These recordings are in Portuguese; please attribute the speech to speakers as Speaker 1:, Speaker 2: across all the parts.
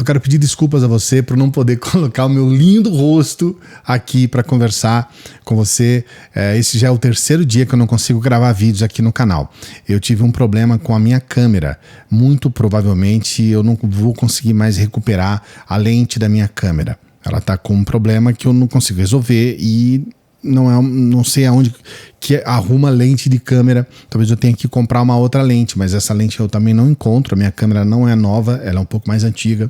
Speaker 1: quero pedir desculpas a você por não poder colocar o meu lindo rosto aqui para conversar com você. Esse já é o terceiro dia que eu não consigo gravar vídeos aqui no canal. Eu tive um problema com a minha câmera. Muito provavelmente eu não vou conseguir mais recuperar a lente da minha câmera. Ela está com um problema que eu não consigo resolver e não sei aonde que arruma lente de câmera. Talvez eu tenha que comprar uma outra lente, mas essa lente eu também não encontro. A minha câmera não é nova, ela é um pouco mais antiga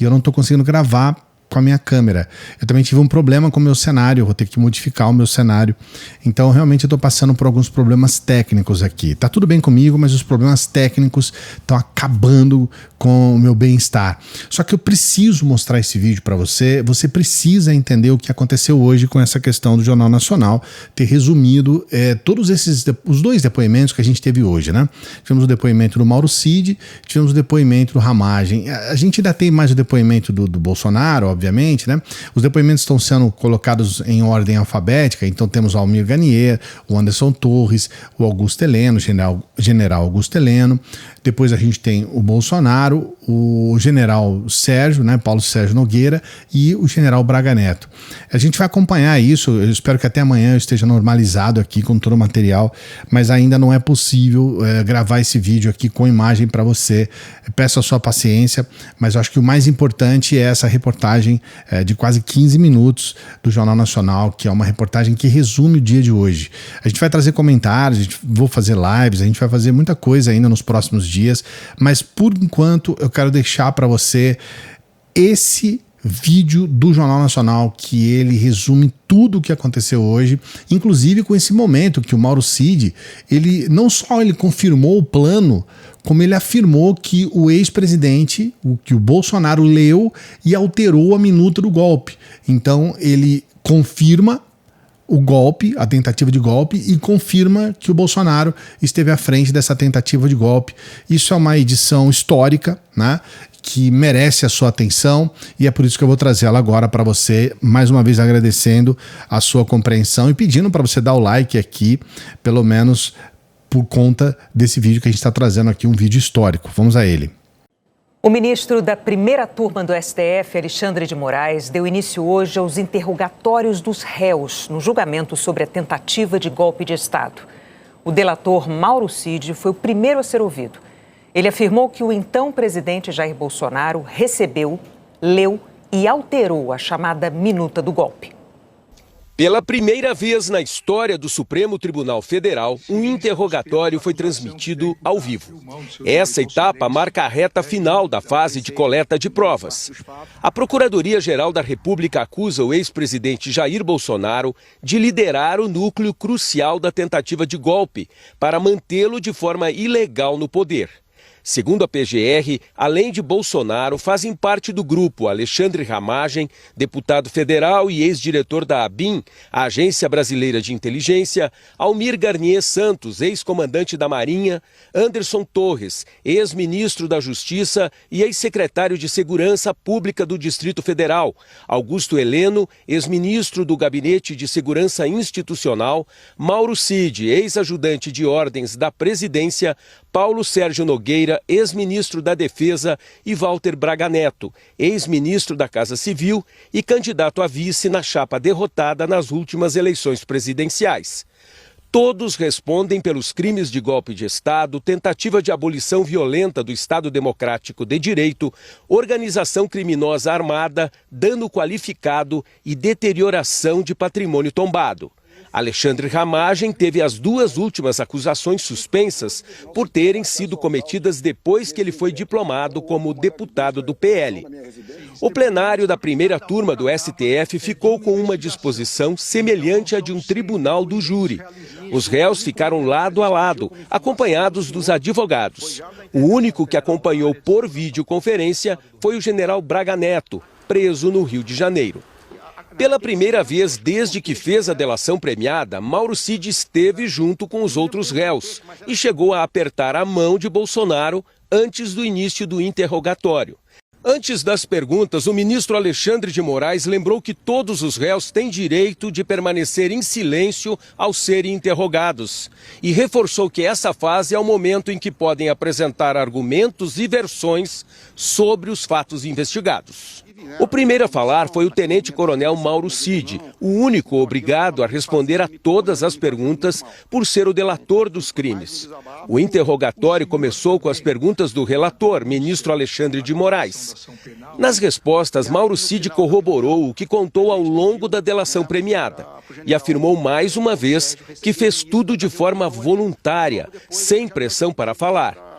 Speaker 1: e eu não estou conseguindo gravar com a minha câmera. Eu também tive um problema com o meu cenário, eu vou ter que modificar o meu cenário. Então realmente eu estou passando por alguns problemas técnicos aqui. Tá tudo bem comigo, mas os problemas técnicos estão acabando com o meu bem-estar. Só que eu preciso mostrar esse vídeo para você. Você precisa entender o que aconteceu hoje com essa questão do Jornal Nacional, ter resumido todos os dois depoimentos que a gente teve hoje, né? Tivemos o depoimento do Mauro Cid, tivemos o depoimento do Ramagem. A gente ainda tem mais o depoimento do Bolsonaro, obviamente, né? Os depoimentos estão sendo colocados em ordem alfabética, então temos o Almir Garnier, o Anderson Torres, o Augusto Heleno, general Augusto Heleno. Depois a gente tem o Bolsonaro, o general Sérgio, né, Paulo Sérgio Nogueira e o general Braga Neto. A gente vai acompanhar isso, eu espero que até amanhã eu esteja normalizado aqui com todo o material, mas ainda não é possível gravar esse vídeo aqui com imagem para você. Peço a sua paciência, mas eu acho que o mais importante é essa reportagem de quase 15 minutos do Jornal Nacional, que é uma reportagem que resume o dia de hoje. A gente vai trazer comentários, vou fazer lives, a gente vai fazer muita coisa ainda nos próximos dias, mas por enquanto eu quero deixar para você esse vídeo do Jornal Nacional, que ele resume tudo o que aconteceu hoje, inclusive com esse momento que o Mauro Cid, ele não só ele confirmou o plano, como ele afirmou que o ex-presidente, que o Bolsonaro leu e alterou a minuta do golpe. Então ele confirma o golpe, a tentativa de golpe, e confirma que o Bolsonaro esteve à frente dessa tentativa de golpe. Isso é uma edição histórica, né, que merece a sua atenção, e é por isso que eu vou trazer ela agora para você, mais uma vez agradecendo a sua compreensão e pedindo para você dar o like aqui, pelo menos por conta desse vídeo que a gente está trazendo aqui, um vídeo histórico. Vamos a ele.
Speaker 2: O ministro da primeira turma do STF, Alexandre de Moraes, deu início hoje aos interrogatórios dos réus no julgamento sobre a tentativa de golpe de Estado. O delator Mauro Cid foi o primeiro a ser ouvido. Ele afirmou que o então presidente Jair Bolsonaro recebeu, leu e alterou a chamada minuta do golpe.
Speaker 3: Pela primeira vez na história do Supremo Tribunal Federal, um interrogatório foi transmitido ao vivo. Essa etapa marca a reta final da fase de coleta de provas. A Procuradoria-Geral da República acusa o ex-presidente Jair Bolsonaro de liderar o núcleo crucial da tentativa de golpe para mantê-lo de forma ilegal no poder. Segundo a PGR, além de Bolsonaro, fazem parte do grupo Alexandre Ramagem, deputado federal e ex-diretor da ABIN, a Agência Brasileira de Inteligência, Almir Garnier Santos, ex-comandante da Marinha, Anderson Torres, ex-ministro da Justiça e ex-secretário de Segurança Pública do Distrito Federal, Augusto Heleno, ex-ministro do Gabinete de Segurança Institucional, Mauro Cid, ex-ajudante de ordens da Presidência, Paulo Sérgio Nogueira, ex-ministro da Defesa, e Walter Braga Neto, ex-ministro da Casa Civil e candidato a vice na chapa derrotada nas últimas eleições presidenciais. Todos respondem pelos crimes de golpe de Estado, tentativa de abolição violenta do Estado Democrático de Direito, organização criminosa armada, dano qualificado e deterioração de patrimônio tombado. Alexandre Ramagem teve as duas últimas acusações suspensas por terem sido cometidas depois que ele foi diplomado como deputado do PL. O plenário da primeira turma do STF ficou com uma disposição semelhante à de um tribunal do júri. Os réus ficaram lado a lado, acompanhados dos advogados. O único que acompanhou por videoconferência foi o general Braga Neto, preso no Rio de Janeiro. Pela primeira vez desde que fez a delação premiada, Mauro Cid esteve junto com os outros réus e chegou a apertar a mão de Bolsonaro antes do início do interrogatório. Antes das perguntas, o ministro Alexandre de Moraes lembrou que todos os réus têm direito de permanecer em silêncio ao serem interrogados e reforçou que essa fase é o momento em que podem apresentar argumentos e versões sobre os fatos investigados. O primeiro a falar foi o tenente-coronel Mauro Cid, o único obrigado a responder a todas as perguntas por ser o delator dos crimes. O interrogatório começou com as perguntas do relator, ministro Alexandre de Moraes. Nas respostas, Mauro Cid corroborou o que contou ao longo da delação premiada e afirmou mais uma vez que fez tudo de forma voluntária, sem pressão para falar.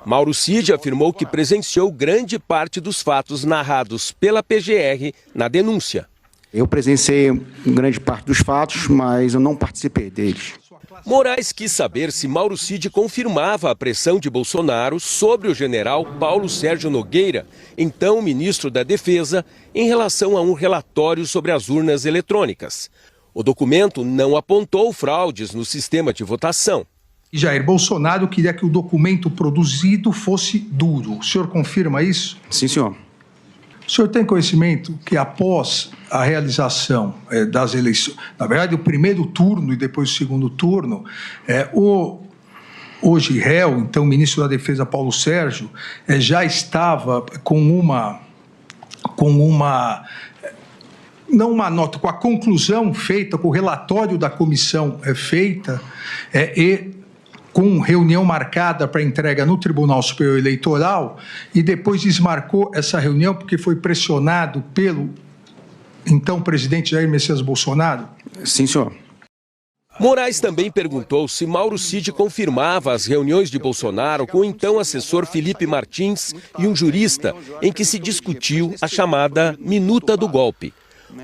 Speaker 3: Mauro Cid afirmou que presenciou grande parte dos fatos narrados pela PGR na denúncia.
Speaker 4: Eu presenciei grande parte dos fatos, mas eu não participei deles.
Speaker 3: Moraes quis saber se Mauro Cid confirmava a pressão de Bolsonaro sobre o general Paulo Sérgio Nogueira, então ministro da Defesa, em relação a um relatório sobre as urnas eletrônicas. O documento não apontou fraudes no sistema de votação.
Speaker 5: Jair Bolsonaro queria que o documento produzido fosse duro. O senhor confirma isso?
Speaker 4: Sim, senhor.
Speaker 5: O senhor tem conhecimento que após a realização das eleições, na verdade o primeiro turno e depois o segundo turno, hoje réu, então ministro da Defesa Paulo Sérgio, já estava com a conclusão feita, com o relatório da comissão feita e com reunião marcada para entrega no Tribunal Superior Eleitoral, e depois desmarcou essa reunião porque foi pressionado pelo então presidente Jair Messias Bolsonaro?
Speaker 4: Sim, senhor.
Speaker 3: Moraes também perguntou se Mauro Cid confirmava as reuniões de Bolsonaro com o então assessor Felipe Martins e um jurista em que se discutiu a chamada minuta do golpe.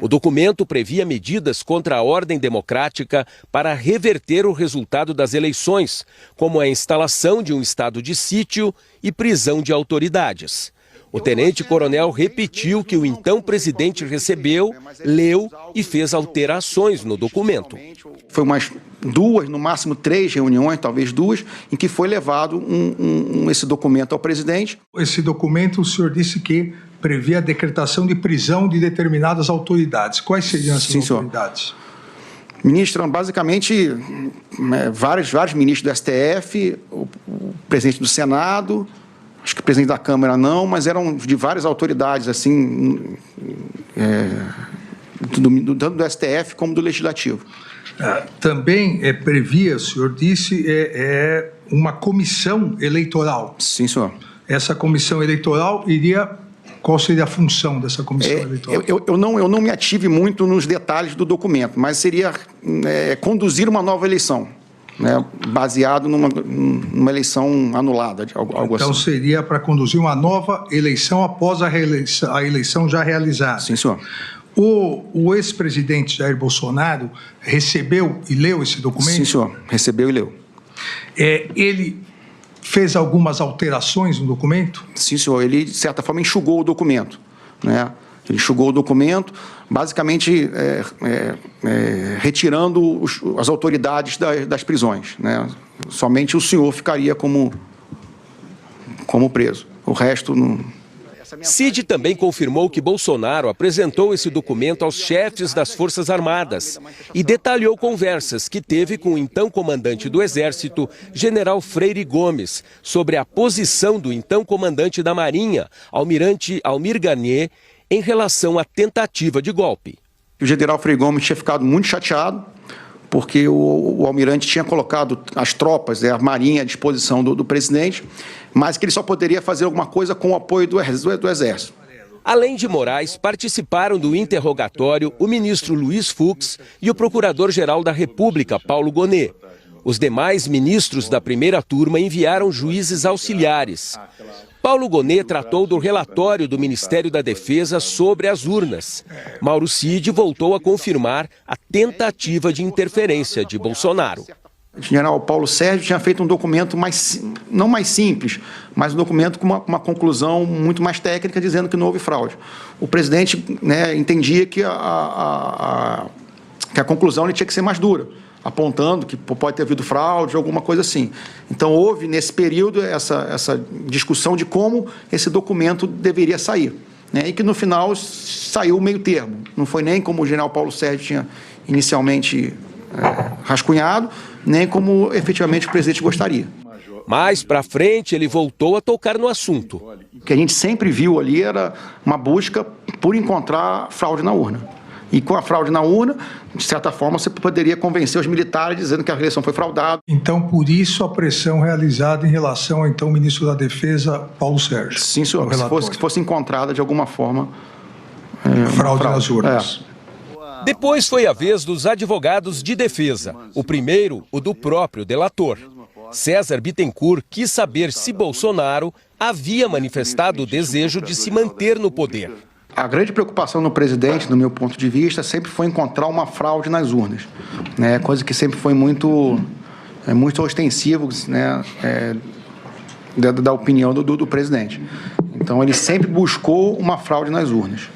Speaker 3: O documento previa medidas contra a ordem democrática para reverter o resultado das eleições, como a instalação de um estado de sítio e prisão de autoridades. O tenente-coronel repetiu que o então presidente recebeu, leu e fez alterações no documento.
Speaker 4: Foi umas 2, no máximo 3 reuniões, talvez 2, em que foi levado esse documento ao presidente.
Speaker 5: Esse documento, o senhor disse que previa a decretação de prisão de determinadas autoridades. Quais seriam essas autoridades?
Speaker 4: Ministro, basicamente, vários ministros do STF, o presidente do Senado, acho que o presidente da Câmara não, mas eram de várias autoridades, assim, tanto do STF como do Legislativo.
Speaker 5: Também previa, o senhor disse, uma comissão eleitoral.
Speaker 4: Sim, senhor.
Speaker 5: Essa comissão eleitoral iria... Qual seria a função dessa comissão eleitoral?
Speaker 4: Eu não me ative muito nos detalhes do documento, mas seria conduzir uma nova eleição, né, baseado numa eleição anulada, algo
Speaker 5: então,
Speaker 4: assim.
Speaker 5: Seria para conduzir uma nova eleição após a eleição já realizada.
Speaker 4: Sim, senhor.
Speaker 5: O ex-presidente Jair Bolsonaro recebeu e leu esse documento?
Speaker 4: Sim, senhor. Recebeu e leu.
Speaker 5: Ele fez algumas alterações no documento?
Speaker 4: Sim, senhor. Ele, de certa forma, enxugou o documento, né? Ele enxugou o documento, basicamente retirando as autoridades das prisões, né? Somente o senhor ficaria como preso. O resto não...
Speaker 3: Cid também confirmou que Bolsonaro apresentou esse documento aos chefes das Forças Armadas e detalhou conversas que teve com o então comandante do Exército, general Freire Gomes, sobre a posição do então comandante da Marinha, almirante Almir Garnier, em relação à tentativa de golpe.
Speaker 4: O general Freire Gomes tinha ficado muito chateado, porque o almirante tinha colocado as tropas, a Marinha à disposição do presidente, mas que ele só poderia fazer alguma coisa com o apoio do Exército.
Speaker 3: Além de Moraes, participaram do interrogatório o ministro Luiz Fux e o procurador-geral da República, Paulo Gonet. Os demais ministros da primeira turma enviaram juízes auxiliares. Paulo Gonet tratou do relatório do Ministério da Defesa sobre as urnas. Mauro Cid voltou a confirmar a tentativa de interferência de Bolsonaro.
Speaker 4: O general Paulo Sérgio tinha feito um documento não mais simples, mas um documento com uma conclusão muito mais técnica, dizendo que não houve fraude. O presidente, né, entendia que a conclusão tinha que ser mais dura, apontando que pode ter havido fraude, alguma coisa assim. Então, houve, nesse período, essa discussão de como esse documento deveria sair, né? E que, no final, saiu meio termo. Não foi nem como o general Paulo Sérgio tinha inicialmente rascunhado, nem como, efetivamente, o presidente gostaria.
Speaker 3: Mais para frente, ele voltou a tocar no assunto.
Speaker 4: O que a gente sempre viu ali era uma busca por encontrar fraude na urna. E com a fraude na urna, de certa forma, você poderia convencer os militares dizendo que a eleição foi fraudada.
Speaker 5: Então, por isso a pressão realizada em relação ao então ministro da Defesa, Paulo Sérgio.
Speaker 4: Sim, senhor. Que fosse encontrada de alguma forma
Speaker 5: fraude nas urnas.
Speaker 3: Depois foi a vez dos advogados de defesa. O primeiro, o do próprio delator. César Bittencourt quis saber se Bolsonaro havia manifestado o desejo de se manter no poder.
Speaker 4: A grande preocupação no presidente, do meu ponto de vista, sempre foi encontrar uma fraude nas urnas, né? Coisa que sempre foi muito ostensivo, né? Da opinião do presidente. Então, ele sempre buscou uma fraude nas urnas.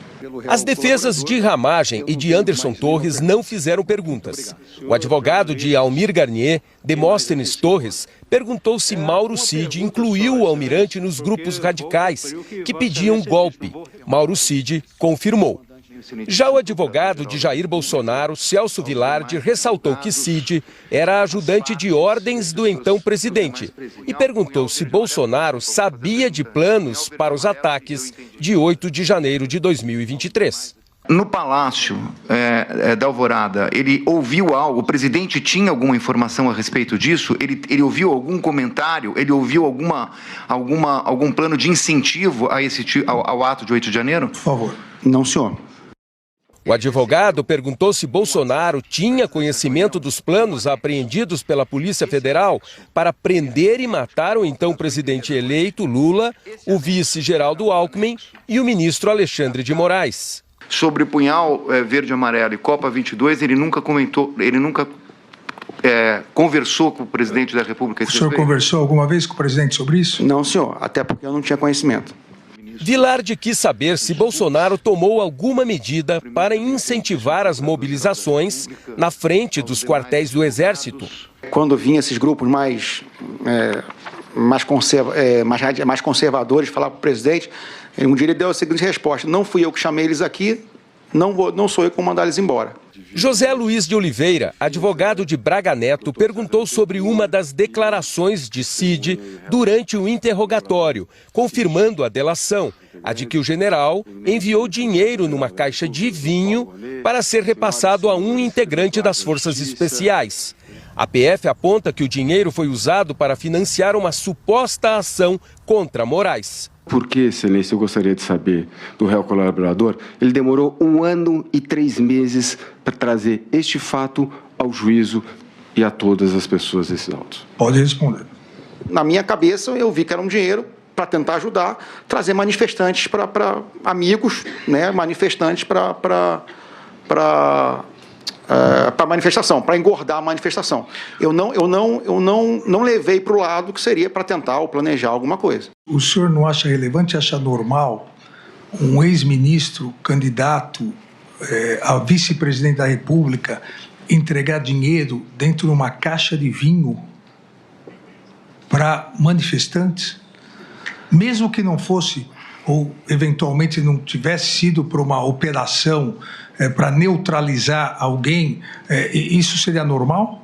Speaker 3: As defesas de Ramagem e de Anderson Torres não fizeram perguntas. O advogado de Almir Garnier, Demóstenes Torres, perguntou se Mauro Cid incluiu o almirante nos grupos radicais que pediam golpe. Mauro Cid confirmou. Já o advogado de Jair Bolsonaro, Celso Vilardi, ressaltou que Cid era ajudante de ordens do então presidente e perguntou se Bolsonaro sabia de planos para os ataques de 8 de janeiro de 2023.
Speaker 6: No Palácio da Alvorada, ele ouviu algo? O presidente tinha alguma informação a respeito disso? Ele ouviu algum comentário? Ele ouviu algum plano de incentivo ao ato de 8 de janeiro?
Speaker 5: Por favor.
Speaker 4: Não, senhor.
Speaker 3: O advogado perguntou se Bolsonaro tinha conhecimento dos planos apreendidos pela Polícia Federal para prender e matar o então presidente eleito Lula, o vice Geraldo Alckmin e o ministro Alexandre de Moraes.
Speaker 6: Sobre o punhal verde e amarelo e Copa 22, ele nunca comentou, ele nunca conversou com o presidente da República.
Speaker 5: O senhor conversou alguma vez com o presidente sobre isso?
Speaker 4: Não, senhor, até porque eu não tinha conhecimento.
Speaker 3: Vilardi quis saber se Bolsonaro tomou alguma medida para incentivar as mobilizações na frente dos quartéis do Exército.
Speaker 4: Quando vinham esses grupos mais conservadores falar para o presidente, um dia ele deu a seguinte resposta: não fui eu que chamei eles aqui, não sou eu que vou mandar eles embora.
Speaker 3: José Luiz de Oliveira, advogado de Braga Neto, perguntou sobre uma das declarações de Cid durante o interrogatório, confirmando a delação, a de que o general enviou dinheiro numa caixa de vinho para ser repassado a um integrante das Forças Especiais. A PF aponta que o dinheiro foi usado para financiar uma suposta ação contra Moraes.
Speaker 7: Por que, excelência, eu gostaria de saber do réu colaborador, ele demorou 1 ano e 3 meses para trazer este fato ao juízo e a todas as pessoas desses autos?
Speaker 5: Pode responder.
Speaker 4: Na minha cabeça, eu vi que era um dinheiro para tentar ajudar, trazer manifestantes para amigos, né, manifestantes para manifestação, para engordar a manifestação. Eu não levei para o lado que seria para tentar ou planejar alguma coisa.
Speaker 5: O senhor não acha relevante, acha normal um ex-ministro candidato a vice-presidente da República entregar dinheiro dentro de uma caixa de vinho para manifestantes? Mesmo que não fosse, ou eventualmente não tivesse sido por uma operação para neutralizar alguém, isso seria normal?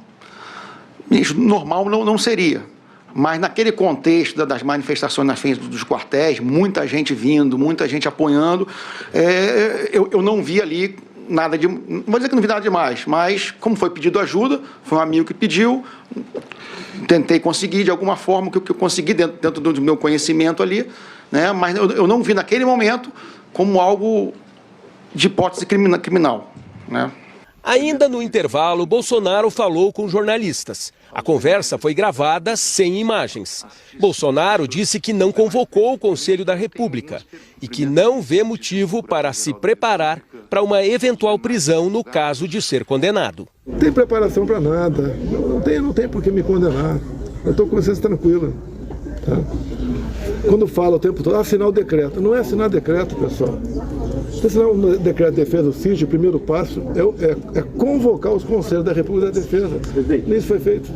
Speaker 4: Isso normal não seria. Mas naquele contexto das manifestações na frente dos quartéis, muita gente vindo, muita gente apoiando, eu não vi ali nada de... Não vou dizer que não vi nada demais, mas como foi pedido ajuda, foi um amigo que pediu, tentei conseguir de alguma forma, o que eu consegui dentro do meu conhecimento ali, né? Mas eu não vi naquele momento como algo de hipótese criminal, né?
Speaker 3: Ainda no intervalo, Bolsonaro falou com jornalistas. A conversa foi gravada sem imagens. Bolsonaro disse que não convocou o Conselho da República e que não vê motivo para se preparar para uma eventual prisão no caso de ser condenado.
Speaker 8: Não tem preparação para nada, não tem por que me condenar. Eu estou com vocês tranquilo. Tá? Quando fala o tempo todo, assinar o decreto. Não é assinar decreto, pessoal. Assinar um decreto de defesa do sítio, o primeiro passo é convocar os conselhos da República da Defesa. Nem isso foi feito.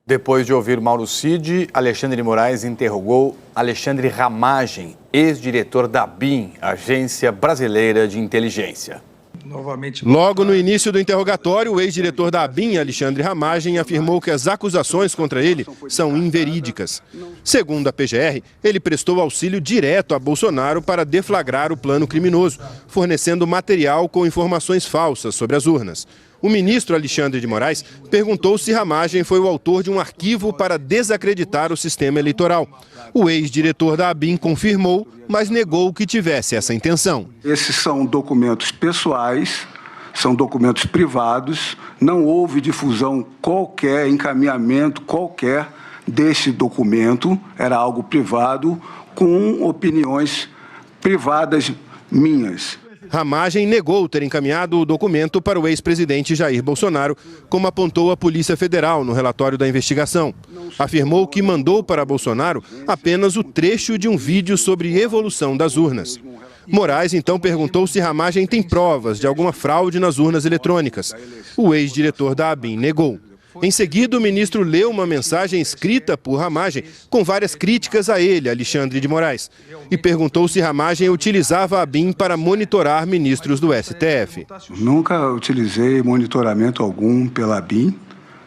Speaker 9: Depois de ouvir Mauro Cid, Alexandre de Moraes interrogou Alexandre Ramagem, ex-diretor da ABIN, Agência Brasileira de Inteligência.
Speaker 3: Logo no início do interrogatório, o ex-diretor da ABIN, Alexandre Ramagem, afirmou que as acusações contra ele são inverídicas. Segundo a PGR, ele prestou auxílio direto a Bolsonaro para deflagrar o plano criminoso, fornecendo material com informações falsas sobre as urnas. O ministro Alexandre de Moraes perguntou se Ramagem foi o autor de um arquivo para desacreditar o sistema eleitoral. O ex-diretor da ABIN confirmou, mas negou que tivesse essa intenção.
Speaker 10: Esses são documentos pessoais, são documentos privados, não houve difusão qualquer, encaminhamento qualquer desse documento, era algo privado, com opiniões privadas minhas.
Speaker 3: Ramagem negou ter encaminhado o documento para o ex-presidente Jair Bolsonaro, como apontou a Polícia Federal no relatório da investigação. Afirmou que mandou para Bolsonaro apenas o trecho de um vídeo sobre evolução das urnas. Moraes então perguntou se Ramagem tem provas de alguma fraude nas urnas eletrônicas. O ex-diretor da ABIN negou. Em seguida, o ministro leu uma mensagem escrita por Ramagem com várias críticas a ele, Alexandre de Moraes, e perguntou se Ramagem utilizava a ABIN para monitorar ministros do STF.
Speaker 10: Nunca utilizei monitoramento algum pela ABIN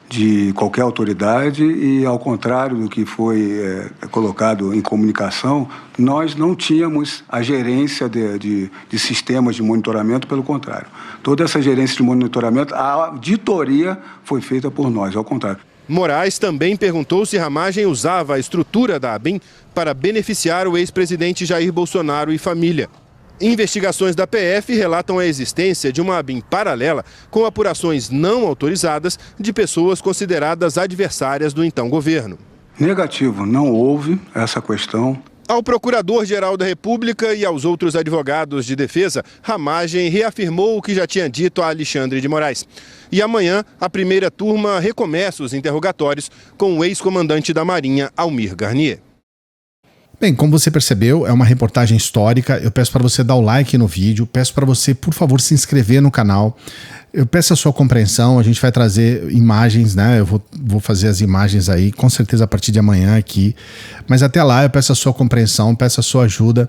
Speaker 10: de qualquer autoridade e, ao contrário do que foi colocado em comunicação, nós não tínhamos a gerência de sistemas de monitoramento, pelo contrário. Toda essa gerência de monitoramento, a auditoria foi feita por nós, ao contrário.
Speaker 3: Moraes também perguntou se Ramagem usava a estrutura da ABIN para beneficiar o ex-presidente Jair Bolsonaro e família. Investigações da PF relatam a existência de uma ABIN paralela com apurações não autorizadas de pessoas consideradas adversárias do então governo.
Speaker 10: Negativo, não houve essa questão.
Speaker 3: Ao Procurador-Geral da República e aos outros advogados de defesa, Ramagem reafirmou o que já tinha dito a Alexandre de Moraes. E amanhã, a primeira turma recomeça os interrogatórios com o ex-comandante da Marinha, Almir Garnier.
Speaker 1: Bem, como você percebeu, é uma reportagem histórica. Eu peço para você dar o like no vídeo, peço para você, por favor, se inscrever no canal. Eu peço a sua compreensão, a gente vai trazer imagens, né? Eu vou fazer as imagens aí, com certeza a partir de amanhã aqui. Mas até lá eu peço a sua compreensão, peço a sua ajuda.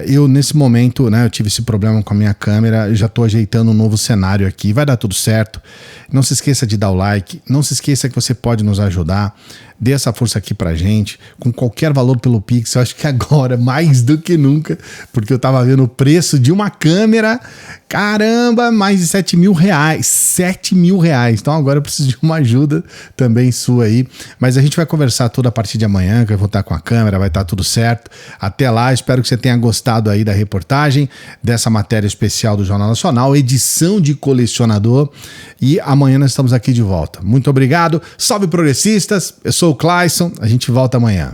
Speaker 1: Eu, nesse momento, né, eu tive esse problema com a minha câmera, já estou ajeitando um novo cenário aqui, vai dar tudo certo. Não se esqueça de dar o like, não se esqueça que você pode nos ajudar. Dê essa força aqui pra gente, com qualquer valor pelo Pix. Eu acho que agora, mais do que nunca, porque eu tava vendo o preço de uma câmera, caramba, mais de R$7.000, R$7.000. Então agora eu preciso de uma ajuda também sua aí, mas a gente vai conversar tudo a partir de amanhã, que eu vou estar com a câmera, vai estar tudo certo. Até lá, espero que você tenha gostado aí da reportagem, dessa matéria especial do Jornal Nacional, edição de colecionador, e amanhã nós estamos aqui de volta. Muito obrigado, salve progressistas, eu sou o Clayson, a gente volta amanhã.